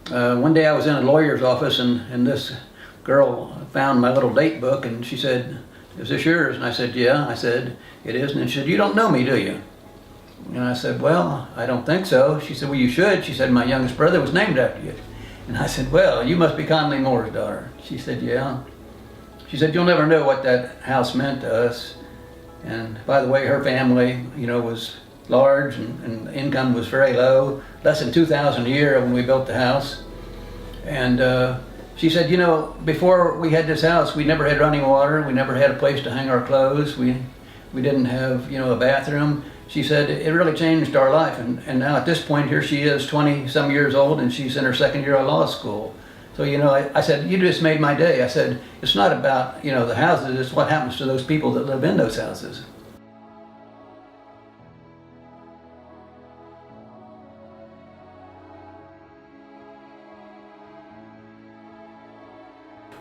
one day I was in a lawyer's office and this girl found my little date book and she said, "Is this yours?" And I said, "Yeah." I said, "It is." And she said, "You don't know me, do you?" And I said, "Well, I don't think so." She said, "Well, you should." She said, "My youngest brother was named after you." And I said, "Well, you must be Conley Moore's daughter." She said, "Yeah." She said, "You'll never know what that house meant to us." And by the way, her family, was large and income was very low, less than $2,000 a year when we built the house. And she said, before we had this house, we never had running water. We never had a place to hang our clothes. We didn't have, a bathroom. She said, it really changed our life. And now at this point, here she is, 20 some years old, and she's in her second year of law school. So, I said, "You just made my day." I said, "It's not about, the houses, it's what happens to those people that live in those houses."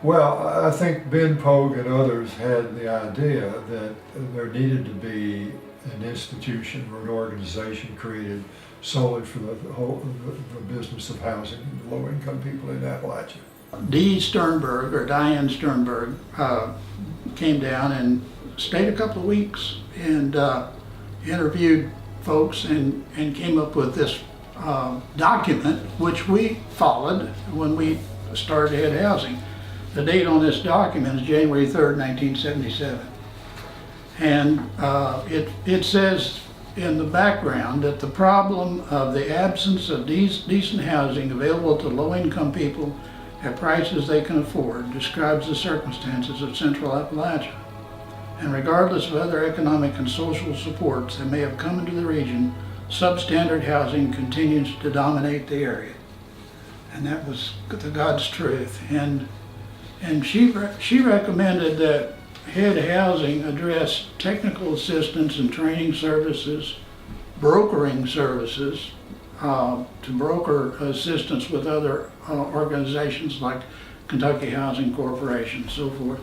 Well, I think Ben Pogue and others had the idea that there needed to be an institution or an organization created solely for the business of housing low-income people in Appalachia. Dee Sternberg, or Diane Sternberg, came down and stayed a couple of weeks and interviewed folks and came up with this document, which we followed when we started Head Housing. The date on this document is January 3rd, 1977. And it says in the background that the problem of the absence of decent housing available to low-income people at prices they can afford describes the circumstances of Central Appalachia. And regardless of other economic and social supports that may have come into the region, substandard housing continues to dominate the area. And that was the God's truth. And she recommended that Head Housing address technical assistance and training services, brokering services, to broker assistance with other organizations like Kentucky Housing Corporation and so forth,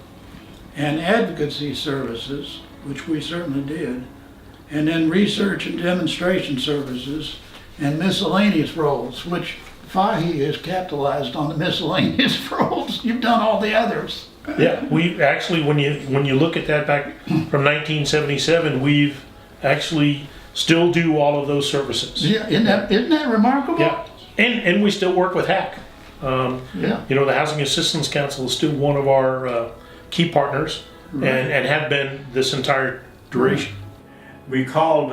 and advocacy services, which we certainly did, and then research and demonstration services and miscellaneous roles, which Fahe has capitalized on the miscellaneous roles. You've done all the others. Yeah, we actually, when you look at that back from 1977, we've actually still do all of those services. Yeah, isn't that remarkable? Yeah, and we still work with HAC. Yeah. The Housing Assistance Council is still one of our key partners, Right. and have been this entire duration. We called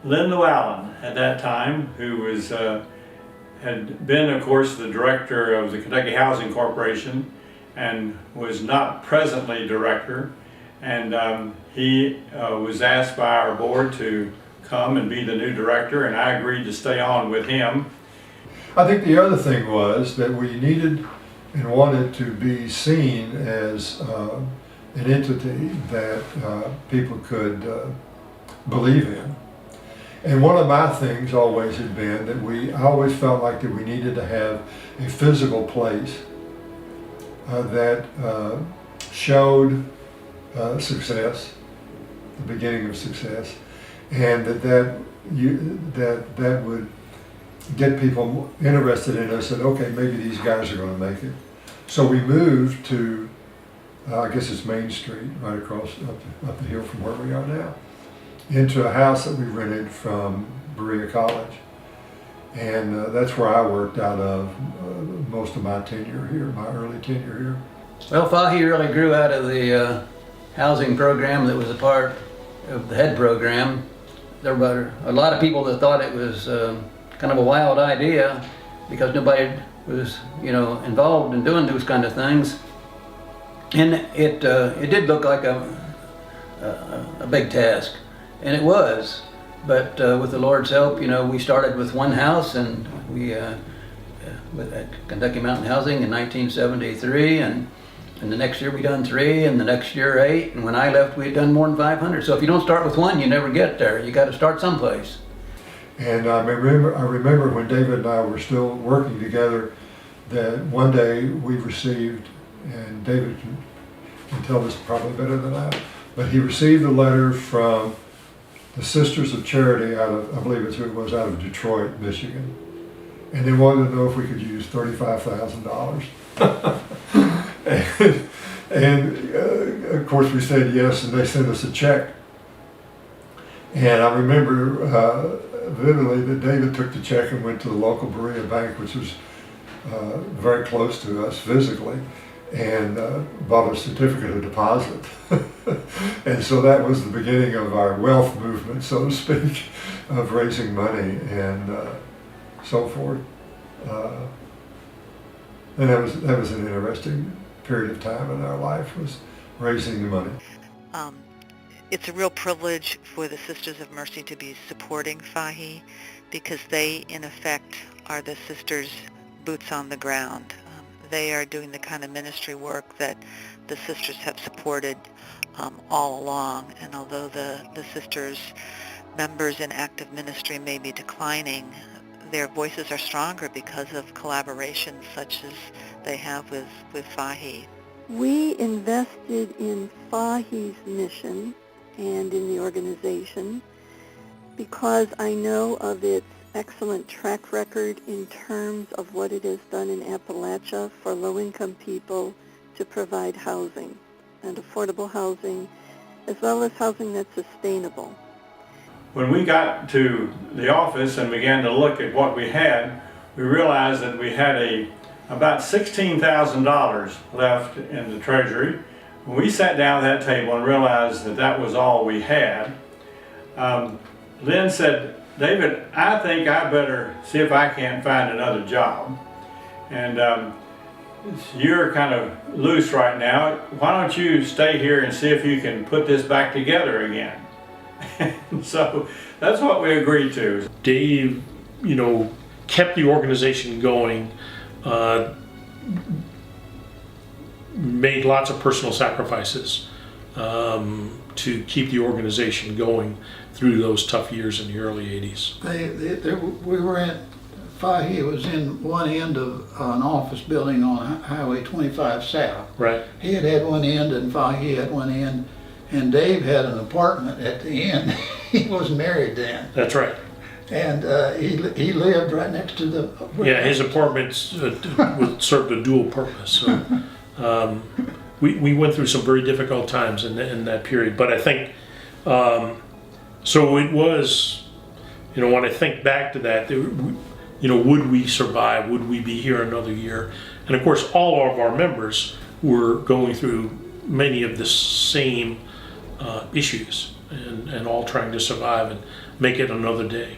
Lynn Llewellyn at that time, who was had been, of course, the director of the Kentucky Housing Corporation, and was not presently director. And he was asked by our board to come and be the new director, and I agreed to stay on with him. I think the other thing was that we needed and wanted to be seen as an entity that people could believe in. And one of my things always had been that I always felt like that we needed to have a physical place that showed success, the beginning of success, and that would get people interested in us, that okay, maybe these guys are going to make it. So we moved to, I guess it's Main Street, right across up the hill from where we are now, into a house that we rented from Berea College. And that's where I worked out of most of my tenure here, my early tenure here. Well, Fahe really grew out of the housing program that was a part of the HEAD program. There were a lot of people that thought it was kind of a wild idea because nobody was, involved in doing those kind of things. And it did look like a big task, and it was. But with the Lord's help, we started with one house, and we with Kentucky Mountain Housing in 1973, and the next year we done 3, and the next year 8, and when I left we had done more than 500. So if you don't start with one, you never get there. You got to start someplace. And I remember when David and I were still working together, that one day we received, and David can tell this probably better than I, but he received a letter from the Sisters of Charity out of, I believe it's who it was, out of Detroit, Michigan. and they wanted to know if we could use $35,000. and of course we said yes, and they sent us a check. And I remember vividly that David took the check and went to the local Berea bank, which was very close to us physically, and bought a certificate of deposit. And so that was the beginning of our wealth movement, so to speak, of raising money and so forth. And that was an interesting period of time in our life, was raising the money. It's a real privilege for the Sisters of Mercy to be supporting Fahe, because they, in effect, are the sisters' boots on the ground. They are doing the kind of ministry work that the sisters have supported all along. And although the sisters' members in active ministry may be declining, their voices are stronger because of collaborations such as they have with Fahe. We invested in Fahe's mission and in the organization because I know of its excellent track record in terms of what it has done in Appalachia for low-income people to provide housing, and affordable housing, as well as housing that's sustainable. When we got to the office and began to look at what we had, we realized that we had about $16,000 left in the treasury. When we sat down at that table and realized that that was all we had, Lynn said, "David, I think I better see if I can't find another job. And you're kind of loose right now. Why don't you stay here and see if you can put this back together again?" So that's what we agreed to. Dave, kept the organization going, made lots of personal sacrifices to keep the organization going through those tough years in the early 80s. We were at Fahe was in one end of an office building on Highway 25 South. Right. He had one end and Fahe had one end, and Dave had an apartment at the end. He wasn't married then. That's right. And he lived right next to the... Yeah, his apartment served a dual purpose. So, we went through some very difficult times in that period. But I think, so it was, when I think back to that, would we survive? Would we be here another year? And of course, all of our members were going through many of the same issues and all trying to survive and make it another day.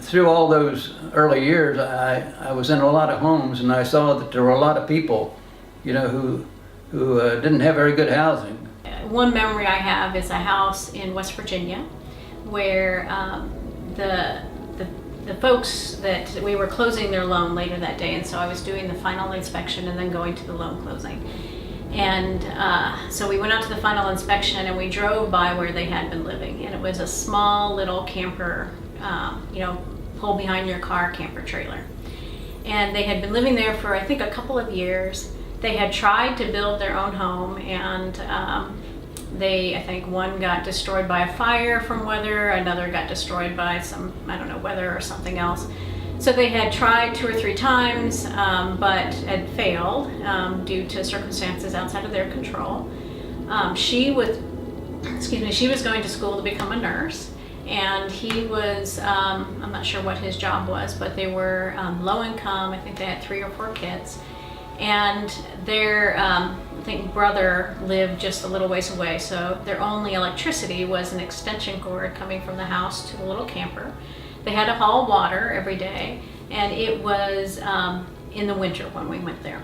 Through all those early years, I was in a lot of homes, and I saw that there were a lot of people, who didn't have very good housing. One memory I have is a house in West Virginia where the folks that we were closing their loan later that day, and so I was doing the final inspection and then going to the loan closing. And so we went out to the final inspection and we drove by where they had been living, and it was a small little camper, pull behind your car camper trailer. And they had been living there for I think a couple of years. They had tried to build their own home, and I think one got destroyed by a fire from weather, another got destroyed by some, weather or something else. So they had tried 2 or 3 times, but had failed due to circumstances outside of their control. She was going to school to become a nurse, and he was, I'm not sure what his job was, but they were low income. I think they had 3 or 4 kids. And their, I think, brother lived just a little ways away, so their only electricity was an extension cord coming from the house to the little camper. They had to haul water every day, and it was in the winter when we went there.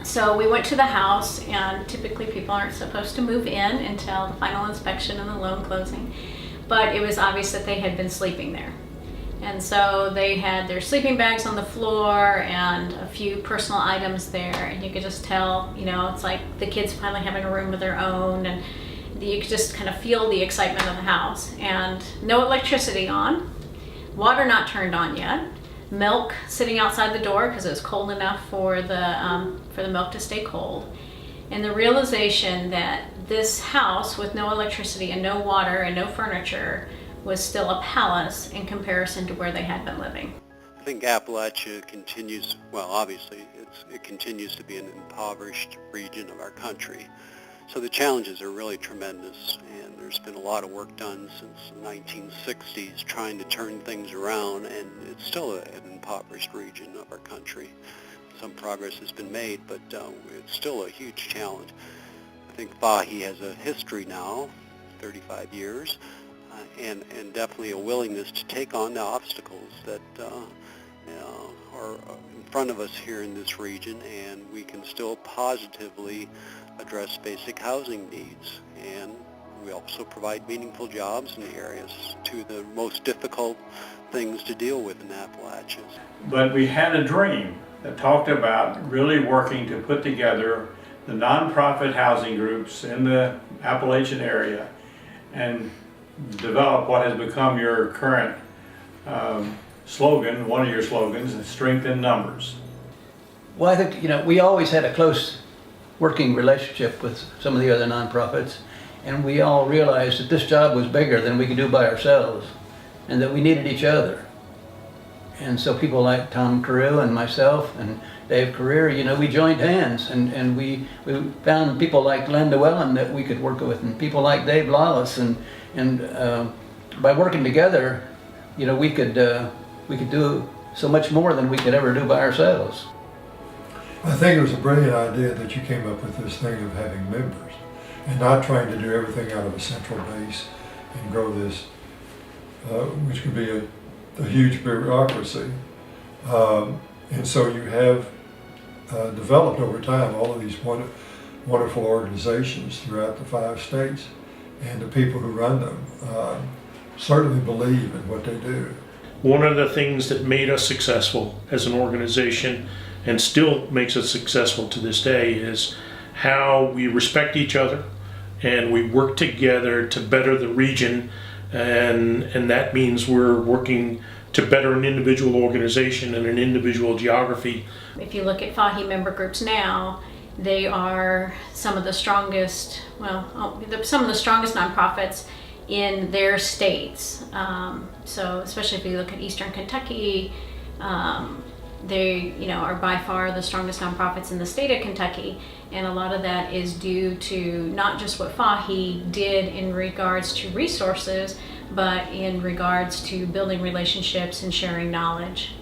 So we went to the house, and typically people aren't supposed to move in until the final inspection and the loan closing, but it was obvious that they had been sleeping there. And so they had their sleeping bags on the floor and a few personal items there, and you could just tell, it's like the kids finally having a room of their own, and you could just kind of feel the excitement of the house. And no electricity on, water not turned on yet, milk sitting outside the door because it was cold enough for the milk to stay cold. and the realization that this house with no electricity and no water and no furniture was still a palace in comparison to where they had been living. I think Appalachia continues, well, obviously, it continues to be an impoverished region of our country. So the challenges are really tremendous, and there's been a lot of work done since the 1960s trying to turn things around, and it's still an impoverished region of our country. Some progress has been made, but it's still a huge challenge. I think Fahe has a history now, 35 years, and definitely a willingness to take on the obstacles that are in front of us here in this region, and we can still positively address basic housing needs. And we also provide meaningful jobs in the areas, two of the most difficult things to deal with in Appalachia. But we had a dream that talked about really working to put together the nonprofit housing groups in the Appalachian area and develop what has become your current slogan, one of your slogans, is strength in numbers. Well, I think, we always had a close working relationship with some of the other nonprofits, and we all realized that this job was bigger than we could do by ourselves, and that we needed each other. And so people like Tom Carew and myself and Dave Career, we joined hands, and we found people like Len Llewellyn that we could work with, and people like Dave Lawless, and by working together, we could do so much more than we could ever do by ourselves. I think it was a brilliant idea that you came up with this thing of having members and not trying to do everything out of a central base and grow this, which could be a huge bureaucracy. And so you have developed over time all of these wonderful organizations throughout the 5 states, and the people who run them certainly believe in what they do. One of the things that made us successful as an organization and still makes us successful to this day is how we respect each other and we work together to better the region, and that means we're working to better an individual organization and an individual geography. If you look at Fahe member groups now, they are some of the strongest, some of the strongest nonprofits in their states. So especially if you look at Eastern Kentucky, they are by far the strongest nonprofits in the state of Kentucky, and a lot of that is due to not just what Fahe did in regards to resources, but in regards to building relationships and sharing knowledge.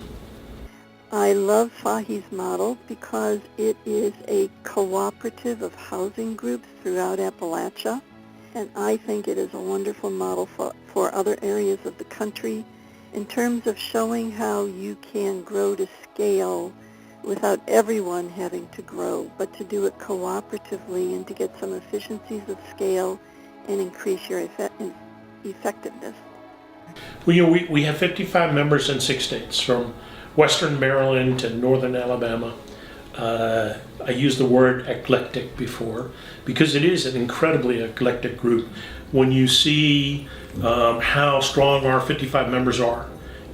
I love Fahe's model because it is a cooperative of housing groups throughout Appalachia, and I think it is a wonderful model for other areas of the country in terms of showing how you can grow to scale without everyone having to grow, but to do it cooperatively and to get some efficiencies of scale and increase your effectiveness. Well, we have 55 members in 6 states, from western Maryland to northern Alabama. I used the word eclectic before because it is an incredibly eclectic group. When you see how strong our 55 members are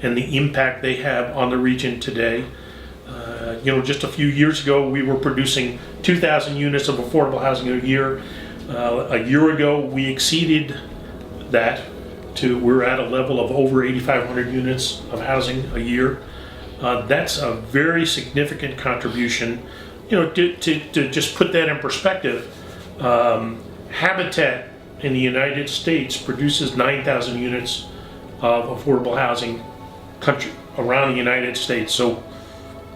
and the impact they have on the region today, just a few years ago we were producing 2,000 units of affordable housing a year. A year ago we exceeded that we're at a level of over 8,500 units of housing a year. That's a very significant contribution. To just put that in perspective, Habitat in the United States produces 9,000 units of affordable housing around the United States. So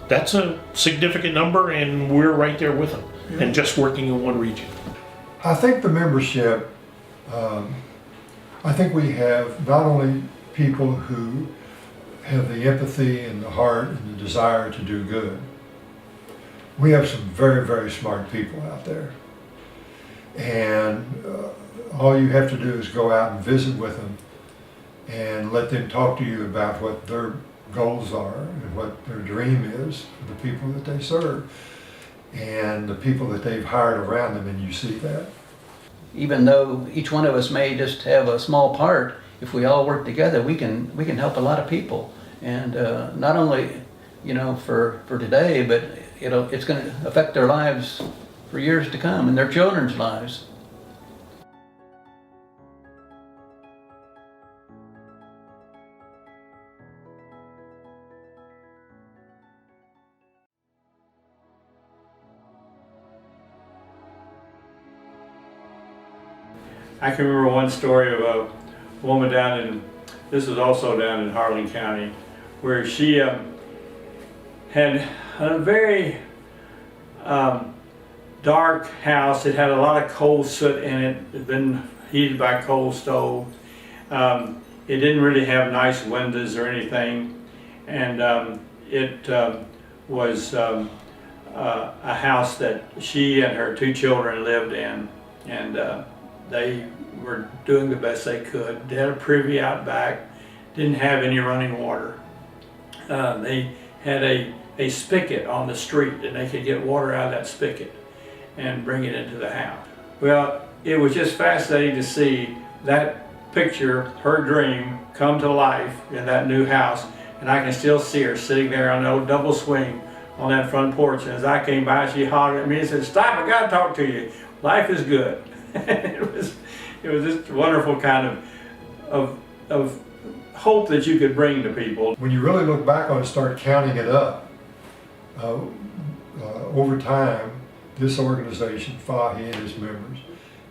that's a significant number, and we're right there with them, and just working in one region. I think the membership, I think we have not only people who have the empathy and the heart and the desire to do good. We have some very, very smart people out there. And all you have to do is go out and visit with them and let them talk to you about what their goals are and what their dream is for the people that they serve and the people that they've hired around them, and you see that. Even though each one of us may just have a small part, if we all work together, we can help a lot of people. And not only, for today, but it's going to affect their lives for years to come in their children's lives. I can remember one story of a woman down in, this was also down in Harlan County, where she had a very dark house. It had a lot of coal soot in it. It had been heated by coal stove. It didn't really have nice windows or anything, and it was a house that she and her 2 children lived in, and they were doing the best they could. They had a privy out back, didn't have any running water. They had a spigot on the street, and they could get water out of that spigot and bring it into the house. Well, it was just fascinating to see that picture, her dream, come to life in that new house, and I can still see her sitting there on the old double swing on that front porch, and as I came by, she hollered at me and said, "Stop, I gotta talk to you. Life is good." it was just a wonderful kind of hope that you could bring to people. When you really look back on it, start counting it up, over time, this organization, Fahe and his members,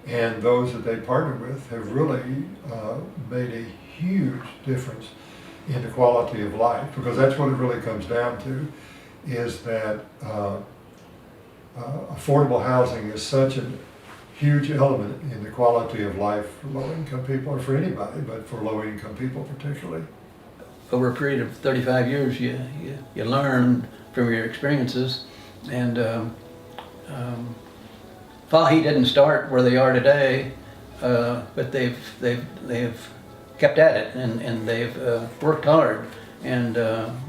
and those that they partner with have really made a huge difference in the quality of life, because that's what it really comes down to, is that affordable housing is such a huge element in the quality of life for low-income people, or for anybody, but for low-income people particularly. Over a period of 35 years, you learn from your experiences, and Fahe didn't start where they are today, but they've kept at it, and they've worked hard, and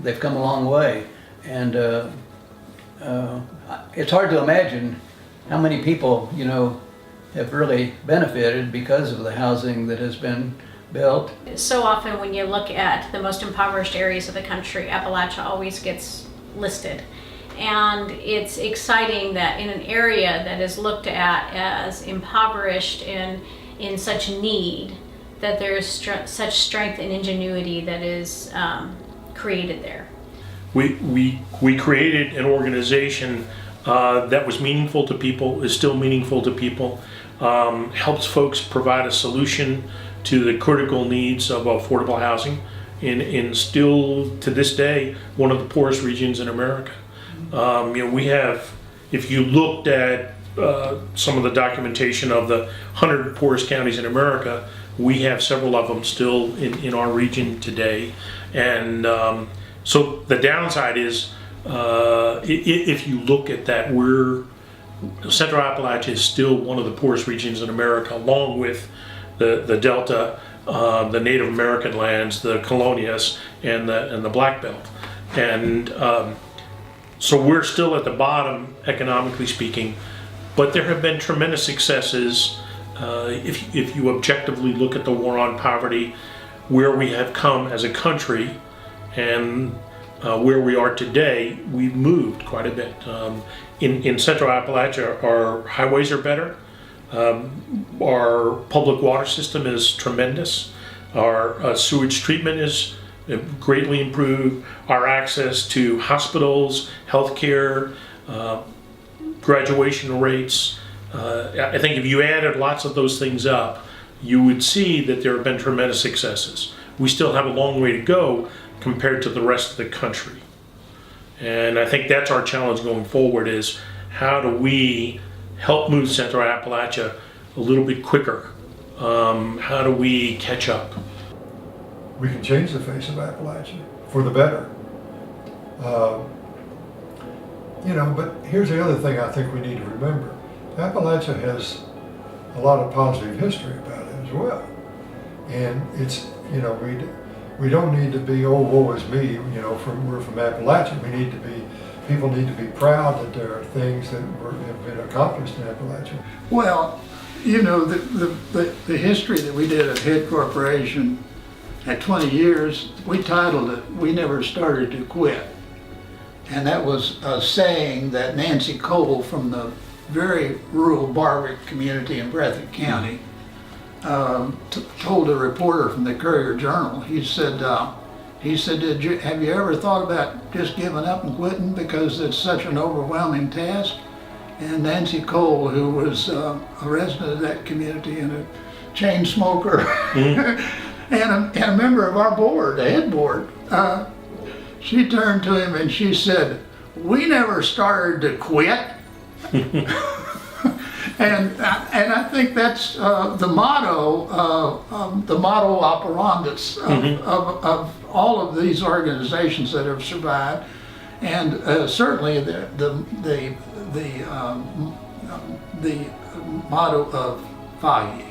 they've come a long way, and it's hard to imagine how many people, you know, have really benefited because of the housing that has been built. So often when you look at the most impoverished areas of the country, Appalachia always gets listed. And it's exciting that in an area that is looked at as impoverished and in such need, that there is such strength and ingenuity that is created there. We created an organization that was meaningful to people, is still meaningful to people, helps folks provide a solution to the critical needs of affordable housing in still to this day one of the poorest regions in America. You know, we have, if you looked at some of the documentation of the 100 poorest counties in America, we have several of them still in our region today. And so the downside is, if you look at that, Central Appalachia is still one of the poorest regions in America, along with the Delta, the Native American lands, the Colonias, and the Black Belt. And so we're still at the bottom, economically speaking, but there have been tremendous successes. If you objectively look at the war on poverty, where we have come as a country, and where we are today, we've moved quite a bit. In Central Appalachia, our highways are better. Our public water system is tremendous. Our sewage treatment is greatly improved. Our access to hospitals, healthcare, graduation rates. I think if you added lots of those things up, you would see that there have been tremendous successes. We still have a long way to go compared to the rest of the country. And I think that's our challenge going forward, is how do we help move Central Appalachia a little bit quicker? How do we catch up? We can change the face of Appalachia for the better. You know, but here's the other thing I think we need to remember. Appalachia has a lot of positive history about it as well. And it's, you know, we don't need to be, oh, woe is me, you know, we're from Appalachia. People need to be proud that there are things that have been accomplished in Appalachia. Well, you know, the history that we did at Head Corporation at 20 years, we titled it, "We Never Started to Quit." And that was a saying that Nancy Cole from the very rural Barwick community in Breathitt County, told a reporter from the Courier Journal. He said, have you ever thought about just giving up and quitting because it's such an overwhelming task? And Nancy Cole, who was a resident of that community and a chain smoker, and a member of our board, the head board, she turned to him and she said, "We never started to quit." And I think that's the motto operandus of all of these organizations that have survived, and certainly the motto of Fahe.